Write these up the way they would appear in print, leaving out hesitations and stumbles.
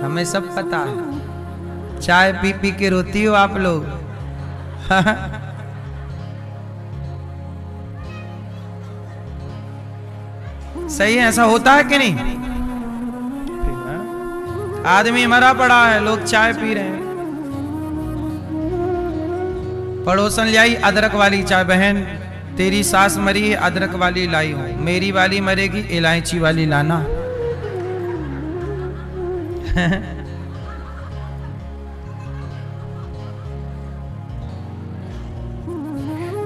हमें सब पता है। चाय पी पी के रोती हो आप लोग। सही है, ऐसा होता है कि नहीं? आदमी मरा पड़ा है, लोग चाय पी रहे हैं। पड़ोसन लाई अदरक वाली चाय, बहन तेरी सास मरी है अदरक वाली लाई हूं, मेरी वाली मरेगी इलायची वाली लाना।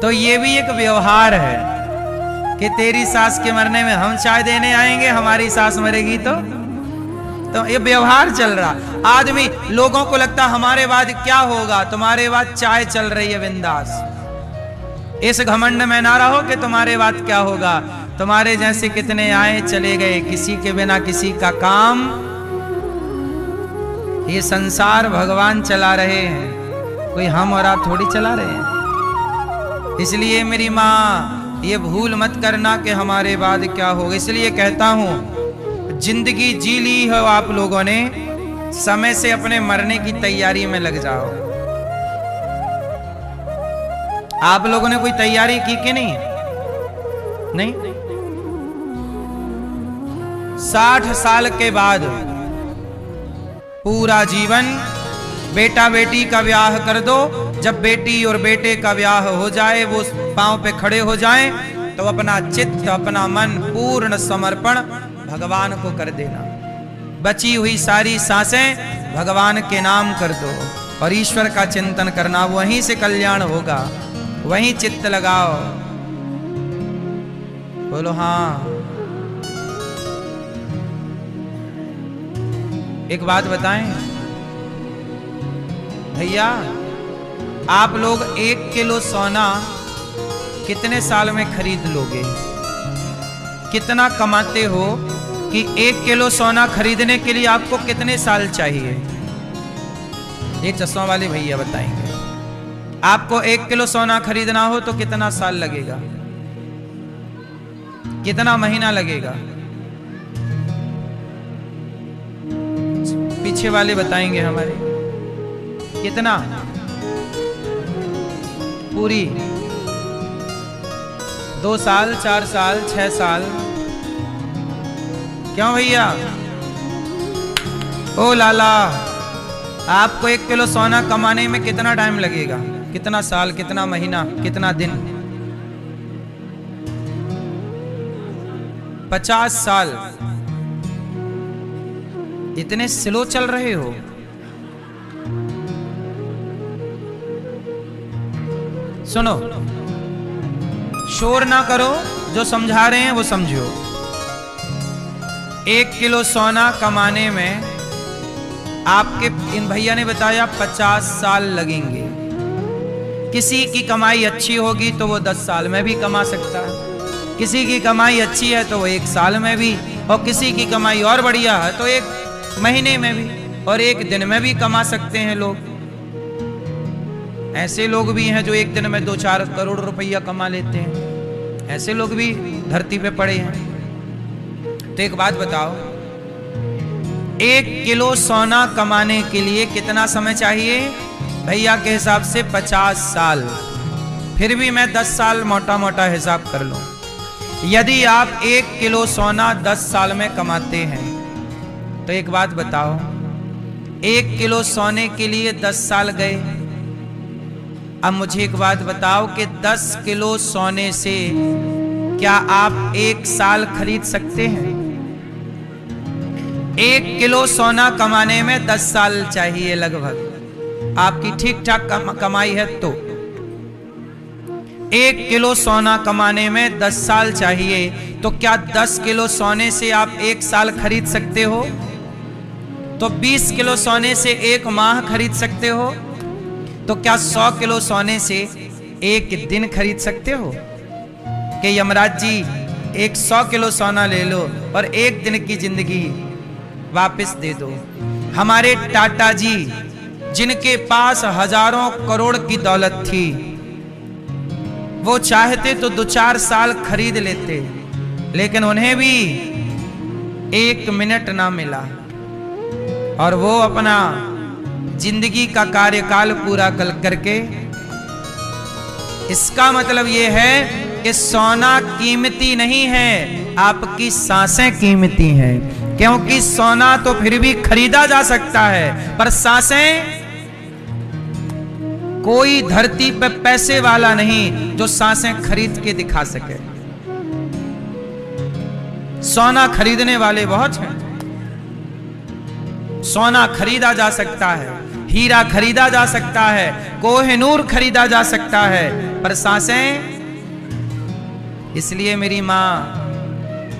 तो ये भी एक व्यवहार है कि तेरी सास के मरने में हम चाय देने आएंगे, हमारी सास मरेगी तो ये व्यवहार चल रहा। आदमी, लोगों को लगता हमारे बाद क्या होगा, तुम्हारे बाद चाय चल रही है बिंदास। इस घमंड में ना रहो कि तुम्हारे बाद क्या होगा। तुम्हारे जैसे कितने आए चले गए, किसी के बिना किसी का काम। ये संसार भगवान चला रहे हैं, कोई हम और आप थोड़ी चला रहे हैं। इसलिए मेरी माँ ये भूल मत करना कि हमारे बाद क्या होगा। इसलिए कहता हूं, जिंदगी जी ली हो आप लोगों ने, समय से अपने मरने की तैयारी में लग जाओ। आप लोगों ने कोई तैयारी की कि नहीं? नहीं। 60 साल के बाद पूरा जीवन बेटा बेटी का ब्याह कर दो। जब बेटी और बेटे का ब्याह हो जाए, वो पांव पे खड़े हो जाएं, तो अपना चित्त अपना मन पूर्ण समर्पण भगवान को कर देना। बची हुई सारी सांसें भगवान के नाम कर दो और ईश्वर का चिंतन करना, वहीं से कल्याण होगा। वहीं चित्त लगाओ। बोलो हाँ। एक बात बताएं भैया, आप लोग 1 किलो सोना कितने साल में खरीद लोगे? कितना कमाते हो कि 1 किलो सोना खरीदने के लिए आपको कितने साल चाहिए? ये चश्मा वाले भैया बताएंगे। आपको 1 किलो सोना खरीदना हो तो कितना साल लगेगा, कितना महीना लगेगा? पीछे वाले बताएंगे हमारे। कितना? पूरी 2 साल, 4 साल, 6 साल? क्यों भैया? ओ लाला, आपको 1 किलो सोना कमाने में कितना टाइम लगेगा? कितना साल, कितना महीना, कितना दिन? 50 साल। इतने स्लो चल रहे हो। सुनो, शोर ना करो, जो समझा रहे हैं वो समझो। 1 किलो सोना कमाने में आपके, इन भैया ने बताया 50 साल लगेंगे। किसी की कमाई अच्छी होगी तो वो 10 साल में भी कमा सकता है, किसी की कमाई अच्छी है तो वो 1 साल में भी, और किसी की कमाई और बढ़िया है तो 1 महीने में भी और 1 दिन में भी कमा सकते हैं लोग। ऐसे लोग भी हैं जो 1 दिन में 2-4 करोड़ रुपया कमा लेते हैं। ऐसे लोग भी धरती पे पड़े हैं। तो एक बात बताओ, 1 किलो सोना कमाने के लिए कितना समय चाहिए? भैया के हिसाब से 50 साल। फिर भी मैं 10 साल मोटा मोटा हिसाब कर लूं। यदि आप 1 किलो सोना 10 साल में कमाते हैं तो एक बात बताओ, 1 किलो सोने के लिए 10 साल गए। अब मुझे एक बात बताओ कि 10 किलो सोने से क्या आप 1 साल खरीद सकते हैं? 1 किलो सोना कमाने में 10 साल चाहिए लगभग। आपकी ठीक ठाक कमाई है तो 1 किलो सोना कमाने में 10 साल चाहिए। तो क्या 10 किलो सोने से आप 1 साल खरीद सकते हो? तो 20 किलो सोने से 1 माह खरीद सकते हो? तो क्या 100 किलो सोने से 1 दिन खरीद सकते हो? कि यमराज जी 100 किलो सोना ले लो और 1 दिन की जिंदगी वापस दे दो। हमारे टाटा जी, जिनके पास हजारों करोड़ की दौलत थी, वो चाहते तो 2-4 साल खरीद लेते, लेकिन उन्हें भी 1 मिनट ना मिला। और वो अपना जिंदगी का कार्यकाल पूरा करके, इसका मतलब ये है कि सोना कीमती नहीं है, आपकी सांसें कीमती हैं। क्योंकि सोना तो फिर भी खरीदा जा सकता है, पर सांसें, कोई धरती पे पैसे वाला नहीं जो सांसें खरीद के दिखा सके। सोना खरीदने वाले बहुत हैं, सोना खरीदा जा सकता है, हीरा खरीदा जा सकता है, कोहिनूर खरीदा जा सकता है, पर सांसें, इसलिए मेरी मां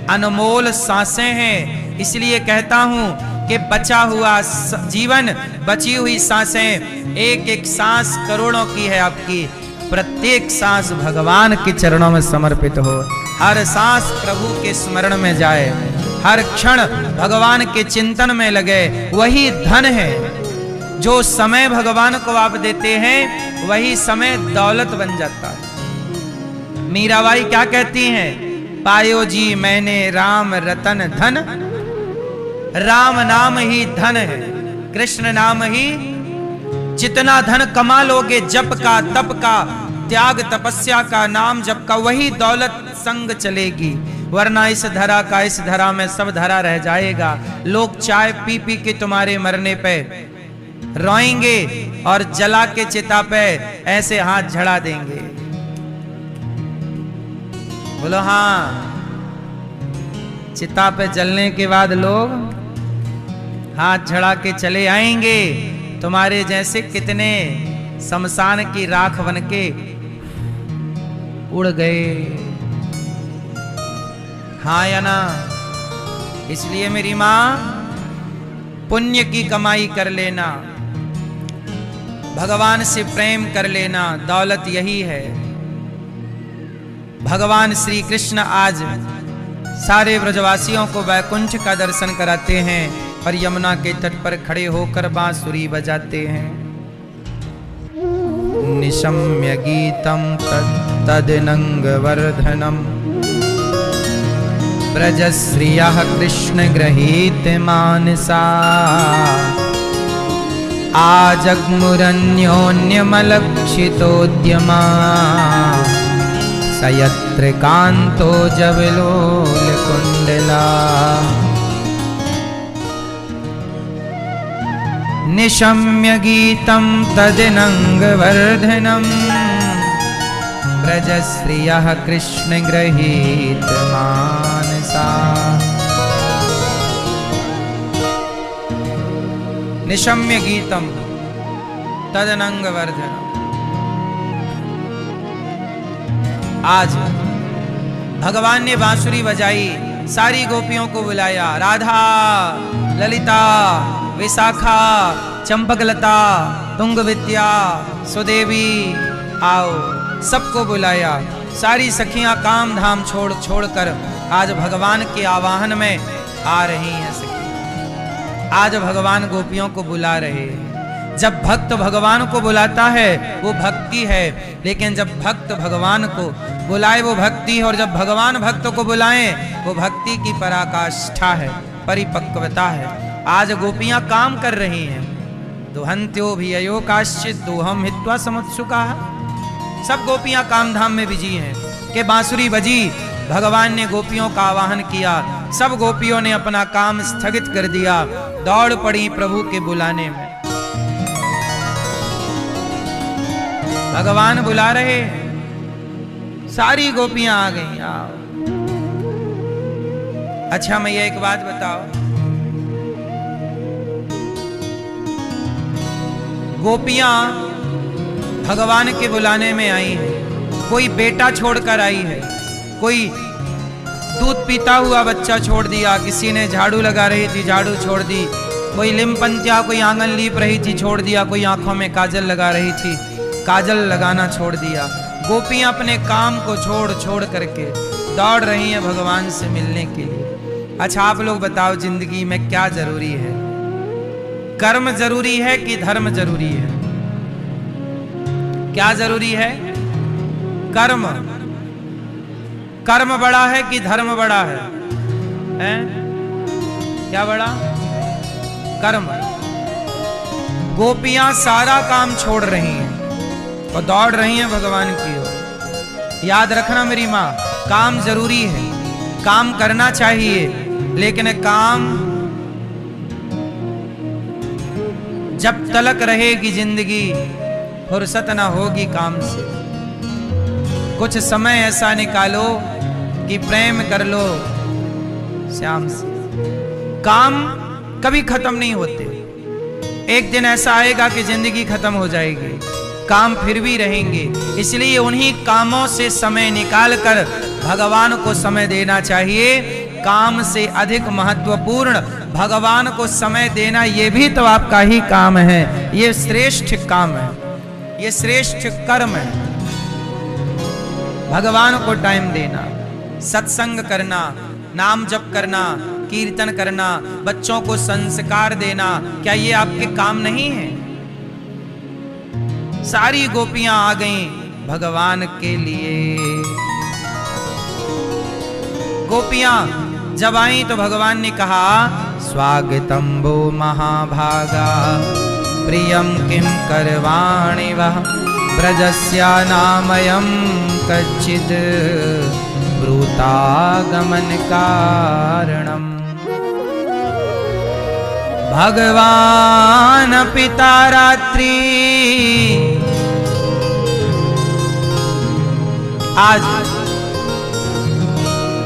अनमोल सांसें हैं। इसलिए कहता हूं कि बचा हुआ जीवन, बची हुई सांसें, एक एक सांस करोड़ों की है आपकी। प्रत्येक सांस भगवान के चरणों में समर्पित हो, हर सांस प्रभु के स्मरण में जाए, हर क्षण भगवान के चिंतन में लगे। वही धन है। जो समय भगवान को आप देते हैं, वही समय दौलत बन जाता है। मीराबाई क्या कहती हैं? पायो जी मैंने राम रतन धन, राम नाम ही धन है, कृष्ण नाम ही। जितना धन कमा लोगे जप का, तप का, त्याग तपस्या का, नाम जप का, वही दौलत संग चलेगी। वरना इस धरा का, इस धरा में सब धरा रह जाएगा। लोग चाय पी पी के तुम्हारे मरने पे रोएंगे और जला के चिता पे ऐसे हाथ झड़ा देंगे। बोलो हाँ, चिता पे जलने के बाद लोग हाथ झड़ा के चले आएंगे। तुम्हारे जैसे कितने शमशान की राख बनके उड़ गए, हाँ या ना? इसलिए मेरी मां, पुण्य की कमाई कर लेना, भगवान से प्रेम कर लेना, दौलत यही है। भगवान श्री कृष्ण आज सारे ब्रजवासियों को वैकुंठ का दर्शन कराते हैं और यमुना के तट पर खड़े होकर बांसुरी बजाते हैं। निशम्य गीतम तदनंगवर्धनम ब्रजश्रियः कृष्ण गृहीत मानसा आजग्मुरन्योन्यमलक्षितोद्यमा सयत्र कांतो जवलोल कुंडला। निशम्य गीतम तदनंगवर्धनम ब्रजश्रियः कृष्ण गृहीत मानसा। निशम्य गीतम तदनंगवर्धनम। आज भगवान ने बांसुरी बजाई, सारी गोपियों को बुलाया, राधा, ललिता, विशाखा, चंपकलता, तुंगविद्या, सुदेवी, आओ, सबको बुलाया। सारी सखियां काम धाम छोड़कर आज भगवान के आवाहन में आ रही हैं। सखी आज भगवान गोपियों को बुला रहे हैं। जब भक्त भगवान को बुलाता है वो भक्ति है, लेकिन जब भक्त भगवान को बुलाए वो भक्ति है, और जब भगवान भक्त को बुलाएं वो भक्ति की पराकाष्ठा है, परिपक्वता है। आज गोपियां काम कर रही हैं। दुहंत्यो भी अयो काश्चित दोहम हित्वा समुत्सुका। सब गोपियां काम धाम में बिजी हैं कि बांसुरी बजी, भगवान ने गोपियों का आवाहन किया, सब गोपियों ने अपना काम स्थगित कर दिया, दौड़ पड़ी प्रभु के बुलाने में। भगवान बुला रहे, सारी गोपियां आ गई। आओ। अच्छा मैं ये एक बात बताओ, गोपियां भगवान के बुलाने में आई हैं। कोई बेटा छोड़कर आई है, कोई दूध पीता हुआ बच्चा छोड़ दिया, किसी ने झाड़ू लगा रही थी झाड़ू छोड़ दी, कोई लिमपंतिया, कोई आंगन लीप रही थी छोड़ दिया, कोई आंखों में काजल लगा रही थी काजल लगाना छोड़ दिया। गोपियां अपने काम को छोड़ करके दौड़ रही हैं भगवान से मिलने के लिए। अच्छा आप लोग बताओ, जिंदगी में क्या जरूरी है? कर्म जरूरी है कि धर्म जरूरी है? क्या जरूरी है? कर्म। कर्म बड़ा है कि धर्म बड़ा है? हैं? क्या बड़ा? कर्म। गोपियां सारा काम छोड़ रही हैं और दौड़ रही हैं भगवान की ओर। याद रखना मेरी माँ, काम जरूरी है, काम करना चाहिए, लेकिन काम जब तलक रहेगी जिंदगी, फुर्सत ना होगी काम से। कुछ समय ऐसा निकालो कि प्रेम कर लो श्याम से। काम कभी खत्म नहीं होते, एक दिन ऐसा आएगा कि जिंदगी खत्म हो जाएगी, काम फिर भी रहेंगे। इसलिए उन्हीं कामों से समय निकालकर भगवान को समय देना चाहिए। काम से अधिक महत्वपूर्ण भगवान को समय देना, ये भी तो आपका ही काम है। ये श्रेष्ठ काम है, ये श्रेष्ठ कर्म है। भगवान को टाइम देना, सत्संग करना, नाम जप करना, कीर्तन करना, बच्चों को संस्कार देना, क्या ये आपके काम नहीं है? सारी गोपियां आ गईं भगवान के लिए। गोपियां जब आई तो भगवान ने कहा, स्वागतम वो महाभागा प्रियम किम करवाणि वह ब्रजस्या नामयम कच्चिद ब्रूतागमन कारणम। भगवान पिता रात्रि, आज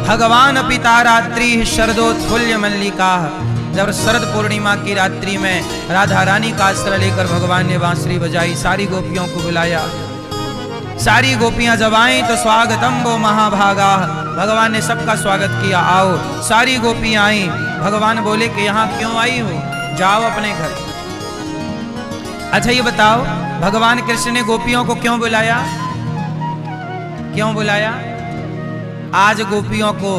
भगवान पिता रात्रि शरदोत्फुल्य मल्लिका। जब शरद पूर्णिमा की रात्रि में राधा रानी का आश्रय लेकर भगवान ने बांसुरी बजाई, सारी गोपियों को बुलाया। सारी गोपियां जब आई तो स्वागतम वो महाभागा, भगवान ने सबका स्वागत किया, आओ। सारी गोपियां आई, भगवान बोले कि यहाँ क्यों आई हो, जाओ अपने घर। अच्छा ये बताओ, भगवान कृष्ण ने गोपियों को क्यों बुलाया? क्यों बुलाया? आज गोपियों को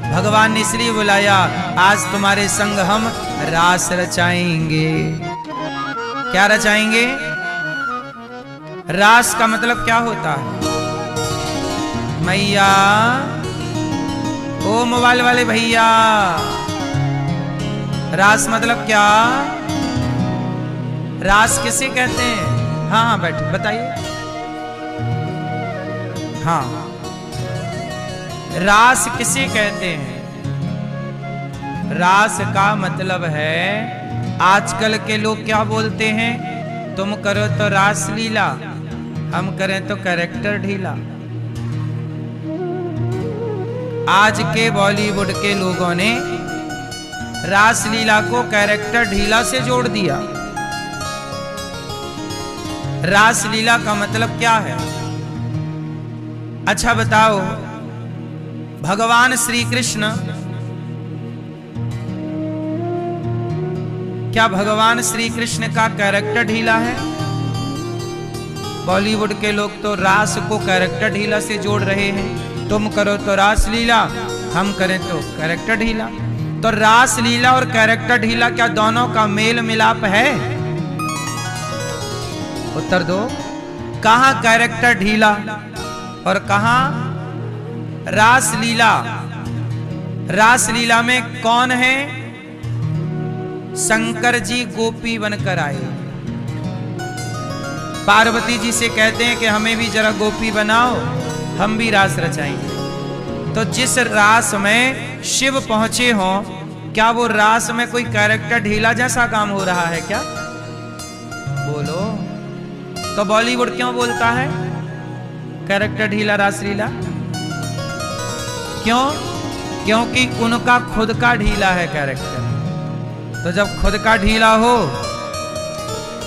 भगवान ने इसलिए बुलाया, आज तुम्हारे संग हम रास रचाएंगे। क्या रचाएंगे? रास का मतलब क्या होता है? मैया, ओ मोबाइल वाले भैया, रास मतलब क्या? रास किसे कहते हैं? हाँ हाँ बैठो, बताइए। हाँ, रास किसे कहते हैं? रास का मतलब है, आजकल के लोग क्या बोलते हैं, तुम करो तो रास लीला, हम करें तो कैरेक्टर ढीला। आज के बॉलीवुड के लोगों ने रास लीला को कैरेक्टर ढीला से जोड़ दिया। रास लीला का मतलब क्या है? अच्छा बताओ, भगवान श्री कृष्ण, क्या भगवान श्री कृष्ण का कैरेक्टर ढीला है? बॉलीवुड के लोग तो रास को कैरेक्टर ढीला से जोड़ रहे हैं। तुम करो तो रास लीला, हम करें तो कैरेक्टर ढीला। तो रास लीला और कैरेक्टर ढीला क्या दोनों का मेल मिलाप है? उत्तर दो। कहां कैरेक्टर ढीला और कहां रास लीला? रास लीला में कौन है? शंकर जी गोपी बनकर आए, पार्वती जी से कहते हैं कि हमें भी जरा गोपी बनाओ, हम भी रास रचाएंगे। तो जिस रास में शिव पहुंचे हो, क्या वो रास में कोई कैरेक्टर ढीला जैसा काम हो रहा है क्या? बोलो। तो बॉलीवुड क्यों बोलता है कैरेक्टर ढीला, रास लीला? क्यों? क्योंकि उनका खुद का ढीला है कैरेक्टर। तो जब खुद का ढीला हो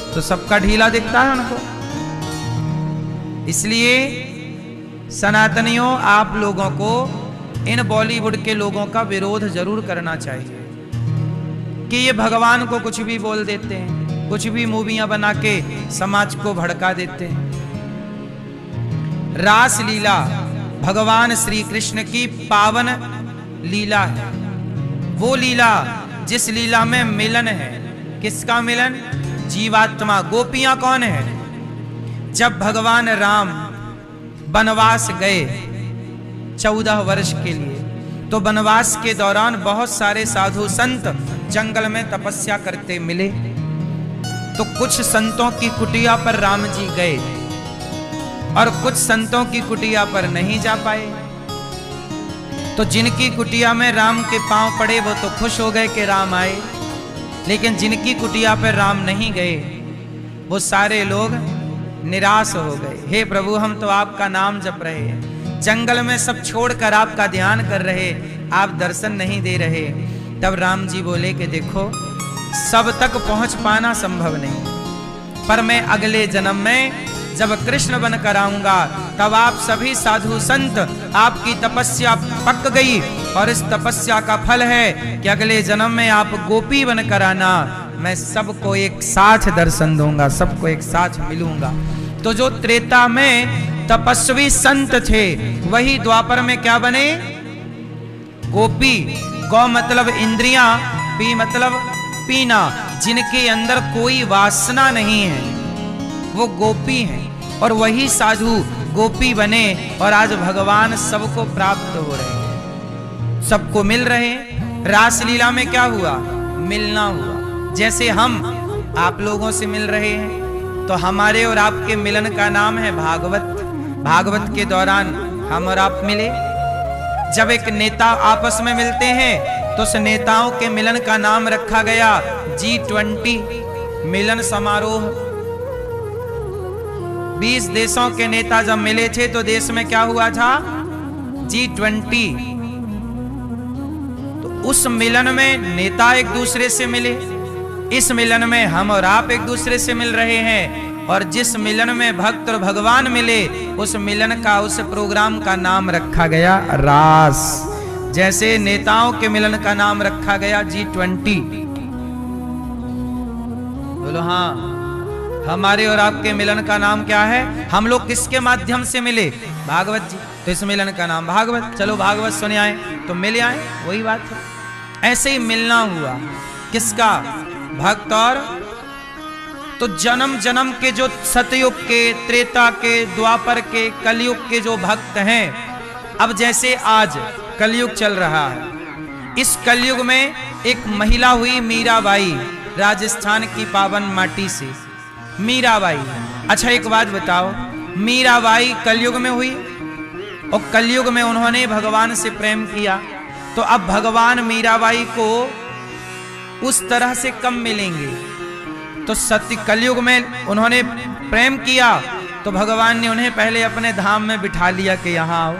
तो सबका ढीला दिखता है उनको। इसलिए सनातनियों, आप लोगों को इन बॉलीवुड के लोगों का विरोध जरूर करना चाहिए कि ये भगवान को कुछ भी बोल देते हैं, कुछ भी मूवियां बना के समाज को भड़का देते हैं। रास लीला भगवान श्री कृष्ण की पावन लीला है। वो लीला जिस लीला में मिलन है। किसका मिलन? जीवात्मा। गोपियां कौन है? जब भगवान राम वनवास गए 14 वर्ष के लिए, तो वनवास के दौरान बहुत सारे साधु संत जंगल में तपस्या करते मिले। तो कुछ संतों की कुटिया पर राम जी गए और कुछ संतों की कुटिया पर नहीं जा पाए। तो जिनकी कुटिया में राम के पांव पड़े वो तो खुश हो गए कि राम आए, लेकिन जिनकी कुटिया पर राम नहीं गए वो सारे लोग निराश हो गए। हे प्रभु, हम तो आपका नाम जप रहे हैं, जंगल में सब छोड़कर आपका ध्यान कर रहे, आप दर्शन नहीं दे रहे। तब राम जी बोले कि देखो, सब तक पहुंच पाना संभव नहीं, पर मैं अगले जन्म में जब कृष्ण बनकर आऊंगा तब आप सभी साधु संत, आपकी तपस्या पक गई और इस तपस्या का फल है कि अगले जन्म में आप गोपी बनकर आना, मैं सबको एक साथ दर्शन दूंगा, सबको एक साथ मिलूंगा। तो जो त्रेता में तपस्वी संत थे वही द्वापर में क्या बने? गोपी। गौ मतलब इंद्रियां, पी मतलब पीना, जिनके अंदर कोई वासना नहीं है वो गोपी हैं। और वही साधु गोपी बने और आज भगवान सबको प्राप्त हो रहे हैं, सबको मिल रहे हैं। रासलीला में क्या हुआ? मिलना हुआ। जैसे हम आप लोगों से मिल रहे हैं तो हमारे और आपके मिलन का नाम है भागवत। भागवत के दौरान हम और आप मिले। जब एक नेता आपस में मिलते हैं तो उस नेताओं के मिलन का नाम रखा गया G20 मिलन समारोह। 20 देशों के नेता जब मिले थे तो देश में क्या हुआ था? G20। तो उस मिलन में नेता एक दूसरे से मिले, इस मिलन में हम और आप एक दूसरे से मिल रहे हैं। और जिस मिलन में भक्त और भगवान मिले उस मिलन का, उस प्रोग्राम का नाम रखा गया रास। जैसे नेताओं के मिलन का नाम रखा गया G20। बोलो हाँ, हमारे और आपके मिलन का नाम क्या है? हम लोग किसके माध्यम से मिले? भागवत जी। तो इस मिलन का नाम भागवत। चलो भागवत सुने आए तो मिले आए, वही बात है। ऐसे ही मिलना हुआ किसका? भक्त और। तो जन्म जन्म के जो सतयुग के, त्रेता के, द्वापर के, कलयुग के जो भक्त हैं, अब जैसे आज कलयुग चल रहा है, इस कलयुग में एक महिला हुई मीराबाई, राजस्थान की पावन माटी से मीराबाई। अच्छा एक बात बताओ, मीराबाई कलयुग में हुई और कलयुग में उन्होंने भगवान से प्रेम किया, तो अब भगवान मीराबाई को उस तरह से कम मिलेंगे। तो सत्य कलयुग में उन्होंने प्रेम किया तो भगवान ने उन्हें पहले अपने धाम में बिठा लिया कि यहां आओ।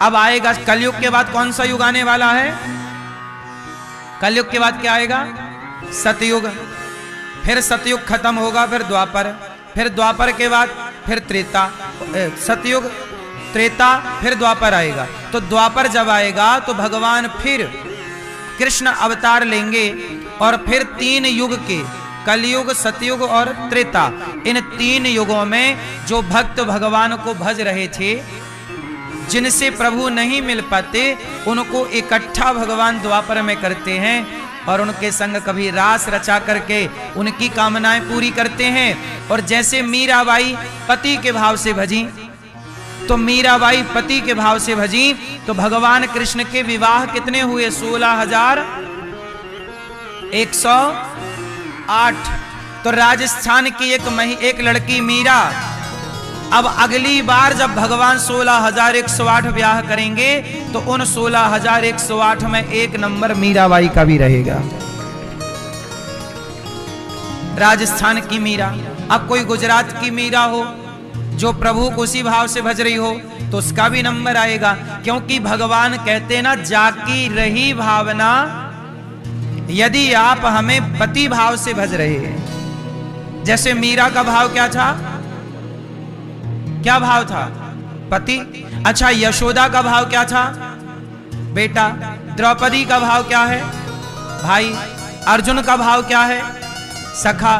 अब आएगा कलयुग के बाद कौन सा युग आने वाला है? कलयुग के बाद क्या आएगा? सतयुग। फिर सतयुग खत्म होगा, फिर द्वापर, फिर द्वापर के बाद फिर त्रेता, सतयुग, त्रेता, फिर द्वापर आएगा। तो द्वापर जब आएगा तो भगवान फिर कृष्ण अवतार लेंगे और फिर 3 युग के, कलयुग, सतयुग और त्रेता, इन 3 युगों में जो भक्त भगवान को भज रहे थे, जिनसे प्रभु नहीं मिल पाते, उनको इकट्ठा भगवान द्वापर में करते हैं और उनके संग कभी रास रचा करके उनकी कामनाएं पूरी करते हैं। और जैसे मीराबाई पति के भाव से भजी, तो मीराबाई पति के भाव से भजी तो भगवान कृष्ण के विवाह कितने हुए? 16,108। तो राजस्थान की एक लड़की मीरा, अब अगली बार जब भगवान 16,108 ब्याह करेंगे तो उन 16,108 में एक नंबर मीराबाई का भी रहेगा, राजस्थान की मीरा। अब कोई गुजरात की मीरा हो जो प्रभु को उसी भाव से भज रही हो तो उसका भी नंबर आएगा, क्योंकि भगवान कहते ना, जाकी रही भावना यदि आप हमें पति भाव से भज रहे हैं। जैसे मीरा का भाव क्या था? क्या भाव था? पति। अच्छा यशोदा का भाव क्या था? बेटा। द्रौपदी का भाव क्या है? भाई। अर्जुन का भाव क्या है? सखा,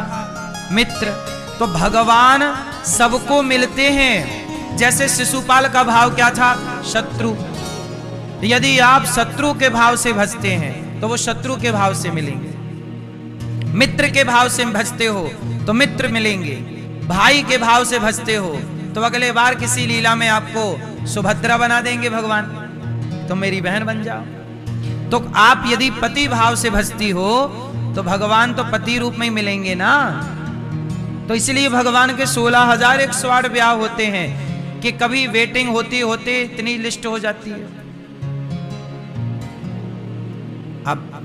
मित्र। तो भगवान सबको मिलते हैं। जैसे शिशुपाल का भाव क्या था? शत्रु। यदि आप शत्रु के भाव से भजते हैं तो वो शत्रु के भाव से मिलेंगे, मित्र के भाव से भजते हो तो मित्र मिलेंगे, भाई के भाव से भजते हो तो अगले बार किसी लीला में आपको सुभद्रा बना देंगे भगवान, तो मेरी बहन बन जाओ। तो आप यदि पति भाव से भजती हो तो भगवान तो पति रूप में ही मिलेंगे ना। तो इसलिए भगवान के 16,108 ब्याह होते हैं कि कभी वेटिंग होते होते इतनी लिस्ट हो जाती है। अब